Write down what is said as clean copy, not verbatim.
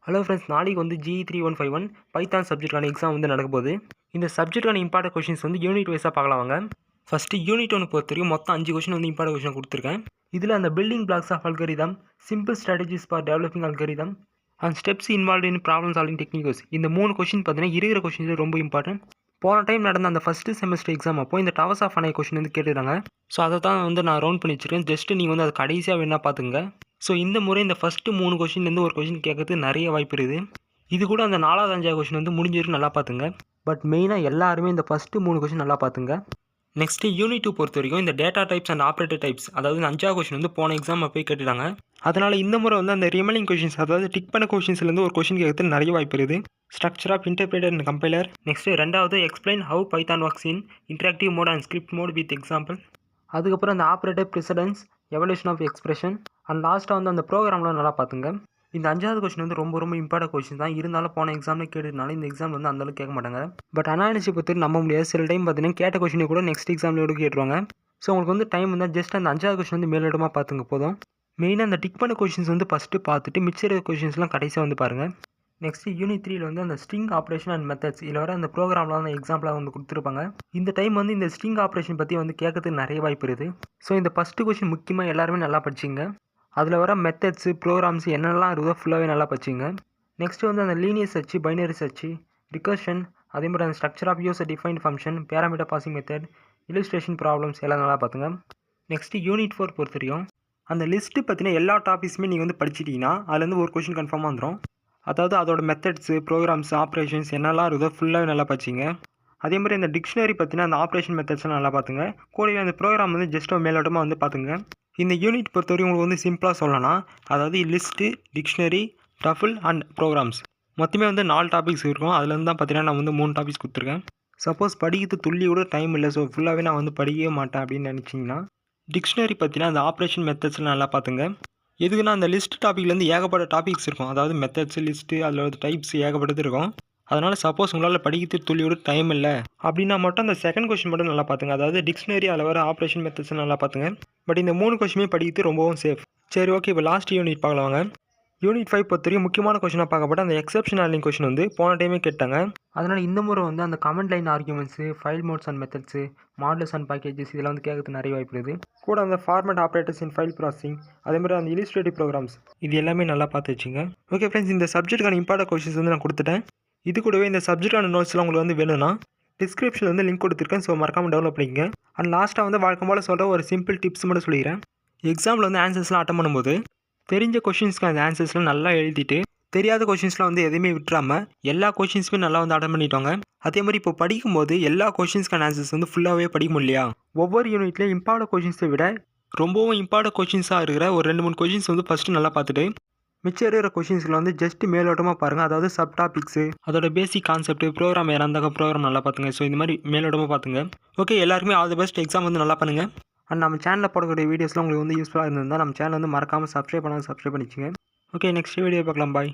Hello friends, நாளைக்கு வந்து GE3151 Python சப்ஜெக்டான exam வந்து நடக்க போகுது. இந்த சப்ஜெக்டான இம்பார்ட்டன்ட் கொஷின்ஸ் வந்து யூனிட் வைஸாக பார்க்கலாம் வாங்க. ஃபஸ்ட்டு யூனிட் 1 பொறுத்த வரைக்கும் மொத்தம் 5 கொஷின் வந்து இம்பார்ட்டன்ட் கொஷின் கொடுத்துருக்கேன். இதில் அந்த building blocks of algorithm, simple strategies for developing algorithm and steps involve in problem solving techniques. இந்த 3 கொஷின் பார்த்தீங்கன்னா இருக்கிற கொஷின்ஸ் ரொம்ப இம்பார்ட்டன்ட். போன டைம் நடந்த அந்த ஃபஸ்ட்டு செமஸ்டர் எக்ஸாம் அப்போ இந்த டவர்ஸ் ஆஃப் அணை கொஷின் வந்து கேட்டுருக்காங்க. ஸோ அதை தான் வந்து நான் ரவுண்ட் பண்ணி வச்சிருக்கேன். ஜஸ்ட் நீங்கள் வந்து அது கடைசியாக வேணால் பார்த்துங்க. ஸோ இந்த முறை இந்த ஃபஸ்ட்டு 3 கொஷின்லேருந்து ஒரு கொஷின் கேட்கறதுக்கு நிறைய வாய்ப்பு இருக்குது. இது கூட அந்த 4வது 5வது கொஷின் வந்து முடிஞ்சிருக்கு, நல்லா பார்த்துங்க. பட் மெயினாக எல்லாருமே இந்த ஃபஸ்ட்டு 3 கொஷின் நல்லா பார்த்துங்க. நெக்ஸ்ட்டு யூனிட் 2 பொறுத்த வரைக்கும் இந்த data types and operator types, அதாவது 5வது கொஷின் வந்து போன எக்ஸாம் போய் கேட்டுட்டாங்க. அதனால் இந்த முறை வந்து அந்த ரிமைனிங் கொஷின்ஸ், அதாவது டிக் பண்ண கொஷின்ஸ்லேருந்து ஒரு கொஷின் கேட்கறதுக்கு நிறைய வாய்ப்பு இருக்குது. Structure of interpreter and compiler. Next 2வது explain how Python works in interactive mode and script mode with example. அதுக்கப்புறம் அந்த operator precedence, evaluation of expression and லாஸ்ட்டாக வந்து அந்த ப்ரோக்ராம்லாம் நல்லா பார்த்துங்க. இந்த 5வது கொஷின் வந்து ரொம்ப இம்பார்ட்டன்ட் கொஷின் தான். இருந்தாலும் போன எக்ஸாமில் கேட்டதுனால இந்த எக்ஸாம் வந்து அந்தளவுக்கு கேட்க மாட்டாங்க. பட் அனாலிசிஸ் பற்றி நம்ப முடியாது. சில டைம் பார்த்தீங்கன்னா கேட்ட கொஷினை கூட நெக்ஸ்ட் எக்ஸாம்லேயோட கேட்டுருவாங்க. ஸோ உங்களுக்கு வந்து டைம் இருந்தால் ஜஸ்ட் அந்த 5வது கொஷின் வந்து மேலிடமாக பார்த்துங்க போதும். மெயினாக அந்த டிக் பண்ண கொஷின்ஸ் வந்து ஃபஸ்ட்டு பார்த்துட்டு மிச்சர் கொஷின்ஸ்லாம் கடைசியாக வந்து பாருங்கள். நெக்ஸ்ட்டு யூனிட் 3 வந்து அந்த ஸ்ட்ரிங் ஆப்ரேஷன் அண்ட் மெத்தட்ஸ், இதில் வர அந்த ப்ரோக்ராம்லாம் அந்த எக்ஸாம்பிளாக வந்து கொடுத்துருப்பாங்க. இந்த டைம் வந்து இந்த ஸ்ட்ரிங் ஆப்ரேஷன் பற்றி வந்து கேட்கறதுக்கு நிறைய வாய்ப்பு இருக்குது. ஸோ இந்த ஃபஸ்ட்டு கொஷின் முக்கியமாக எல்லாருமே நல்லா படிச்சிங்க. அதில் வர மெத்தட்ஸு ப்ரோக்ராம்ஸ் என்னெல்லாம் இருக்குதோ ஃபுல்லாகவே நல்லா படிச்சிங்க. நெக்ஸ்ட்டு வந்து அந்த linear search, binary search, recursion, அதே மாதிரி அந்த structure of user defined function, parameter passing method, illustration problems எல்லாம் நல்லா பார்த்துங்க. நெக்ஸ்ட்டு யூனிட் 4 பொறுத்த வரைக்கும் அந்த லிஸ்ட்டு பற்றின எல்லா டாபிக்ஸுமே நீங்கள் வந்து படிச்சிட்டிங்கன்னா அதுலேருந்து ஒரு கொஷின் கன்ஃபார்மாக வந்துடும். அதாவது அதோட மெத்தட்ஸு, ப்ரோக்ராம்ஸ், ஆப்ரேஷன்ஸ் என்னெல்லாம் இருக்குதோ ஃபுல்லாகவே நல்லா படிச்சிங்க. அதே மாதிரி இந்த டிக்ஷனரி பற்றினா அந்த ஆப்ரேஷன் மெத்தட்ஸ்லாம் நல்லா பார்த்துங்க. கூடவே அந்த ப்ரோக்ராம் வந்து ஜஸ்ட் மேலோட்டமாக வந்து பார்த்துங்க. இந்த யூனிட் பொறுத்தவரைக்கும் உங்களுக்கு வந்து சிம்பிளாக சொல்லலாம். அதாவது லிஸ்ட்டு, டிக்ஷனரி, டஃபிள் அண்ட் ப்ரோக்ராம்ஸ் மொத்தமே வந்து 4 டாபிக்ஸ் இருக்கும். அதுலேருந்து தான் பார்த்தீங்கன்னா நான் வந்து 3 டாபிக்ஸ் கொடுத்துருக்கேன். சப்போஸ் படிக்கிறது துள்ளி கூட டைம் இல்லை, ஸோ ஃபுல்லாகவே நான் வந்து படிக்கவே மாட்டேன் அப்படின்னு நினச்சிங்கன்னா டிக்ஷனரி பற்றினா அந்த ஆப்ரேஷன் மெத்தட்ஸ்லாம் நல்லா பார்த்துங்க. எதுக்குன்னா அந்த லிஸ்ட் டாப்பிக்லேருந்து ஏகப்பட்ட டாபிக்ஸ் இருக்கும். அதாவது மெத்தட்ஸ், லிஸ்ட்டு, அதில் ஒரு டைப்ஸ் ஏகப்பட்டது இருக்கும். அதனால் சப்போஸ் உங்களால் படிக்கிறது துள்ளியோட டைம் இல்லை அப்படின்னா மட்டும் அந்த செகண்ட் கொஷின் மட்டும் நல்லா பார்த்துங்க. அதாவது டிக்ஷனரி, அதில் வர ஆப்ரேஷன் மெத்தட்ஸ் நல்லா பார்த்துங்க. பட் இந்த 3 கொஷினுமே படிக்கிறது ரொம்பவும் சேஃப். சரி, ஓகே, இப்போ லாஸ்ட் யூனிட் பார்க்கலாம் வாங்க. யூனிட் 5 பொறுத்தவரைக்கும் முக்கியமான கொஷினாக பார்க்கப்பட்ட அந்த எக்ஸப்ஷன் ஹேண்ட்லிங் கொஷின் வந்து போன டைமே கேட்டாங்க. அதனால் இந்த முறை வந்து அந்த comment line arguments, file modes and methods, models and packages இதெல்லாம் வந்து கேட்கறதுக்கு நிறைய வாய்ப்பு இருக்குது. கூட அந்த ஃபார்மேட் ஆப்ரேட்டர்ஸ் இன் ஃபைல் ப்ராசஸிங், அதே மாதிரி அந்த இல்லுஸ்ட்ரேட்டிவ் ப்ரோக்ராம்ஸ், இது எல்லாமே நல்லா பார்த்து வச்சுங்க. ஓகே ஃப்ரெண்ட்ஸ், இந்த சப்ஜெக்ட்டுக்கான இம்பார்ட்டன்ட் கொஷின்ஸ் வந்து நான் கொடுத்துட்டேன். இது கூடவே இந்த சப்ஜெக்டான நோட்ஸ்லாம் உங்களுக்கு வந்து வேணும்னா டிஸ்கிரிப்ஷனில் வந்து லிங்க் கொடுத்துருக்கேன். ஸோ மறக்காமல் டெவலப் பண்ணிக்கங்க. அண்ட் லாஸ்ட்டாக வந்து வழக்கம் போல் சொல்கிற ஒரு சிம்பிள் டிப்ஸ் மட்டும் சொல்லிக்கிறேன். எக்ஸாமில் வந்து ஆன்சர்ஸ்லாம் அட்டன் பண்ணும்போது தெரிஞ்ச கொஷின்ஸ்க்கு அந்த ஆன்சர்ஸ்லாம் நல்லா எழுதிட்டு தெரியாத கொஷின்ஸ்லாம் வந்து எதுவுமே விட்டுறாமல் எல்லா கொஷின்ஸுமே நல்லா வந்து அட்டன் பண்ணிட்டோங்க. அதே மாதிரி இப்போ படிக்கும்போது எல்லா கொஷின்ஸ்க்கான ஆன்சர்ஸ் வந்து ஃபுல்லாகவே படிக்க முடியலையா, ஒவ்வொரு யூனிட்லேயும் இம்பார்ட்டன்ட் கொஷின்ஸை விட ரொம்பவும் இம்பார்ட்டன்ட் கொஷின்ஸாக இருக்கிற ஒரு 2-3 கொஷின்ஸ் வந்து ஃபஸ்ட்டு நல்லா பார்த்துட்டு மிச்சம் இருக்கிற கொஷின்ஸில் வந்து ஜஸ்ட் மேலோட்டமாக பாருங்கள். அதாவது சப் டாபிக்ஸு, அதோட பேசிக் கான்செப்ட், ப்ரோக்ராம் யாராக ப்ரோக்ராம் நல்லா பார்த்துங்க. ஸோ இந்த மாதிரி மேலோட்டமாக பார்த்துங்க. ஓகே, எல்லாருக்குமே ஆல் தி பெஸ்ட். எக்ஸாம் வந்து நல்லா பண்ணுங்கள். அண்ட் நம்ம சேனலில் போடக்கூடிய வீடியோஸ்லாம் உங்களுக்கு வந்து யூஸ்ஃபுல்லாக இருந்திருந்தால் நம்ம சேனல் வந்து மறக்காமல் சப்ஸ்கிரைப் பண்ணிச்சுங்க. ஓகே, நெக்ஸ்ட் வீடியோ பார்க்கலாம். பாய்.